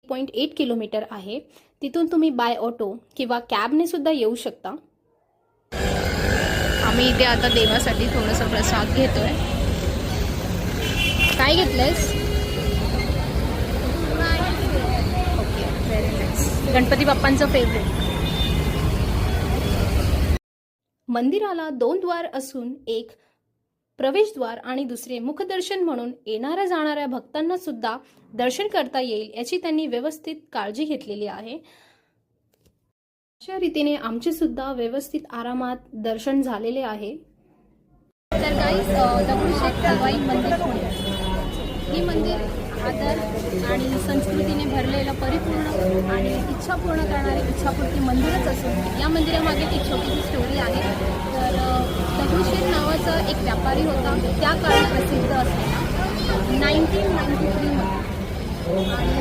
1.8 kilometre आहे. तिथून तुम्ही बाय ऑटो किंवा कॅबने सुद्धा येऊ शकता. आम्ही इथे आता देवासाठी थोडासा प्रसाद घेतोय. काय घेतलंयस? Okay, very nice. गणपती बाप्पांचं फेवरेट. मंदिराला 2 द्वार असून एक प्रवेशद्वार आणि दुसरे मुखदर्शन म्हणून येणाऱ्या जाणाऱ्या भक्तांना सुद्धा दर्शन करता येईल याची त्यांनी व्यवस्थित काळजी घेतलेली आहे. अशा रीतीने आमचे सुद्धा व्यवस्थित आरामात दर्शन झालेले आहे. तर गाईस, दगडूशेठ हलवाई मंदिर हे मंदिर आदर आणि संस्कृतीने भरलेलं परिपूर्ण आणि इच्छा पूर्ण करणारे इच्छापूर्ती मंदिरच असून या मंदिरामागे एक छोटीशी स्टोरी आहे. तर दगडूशेठ नावाचा एक व्यापारी होता, त्या काळात प्रसिद्ध असलेला 1993 मध्ये, आणि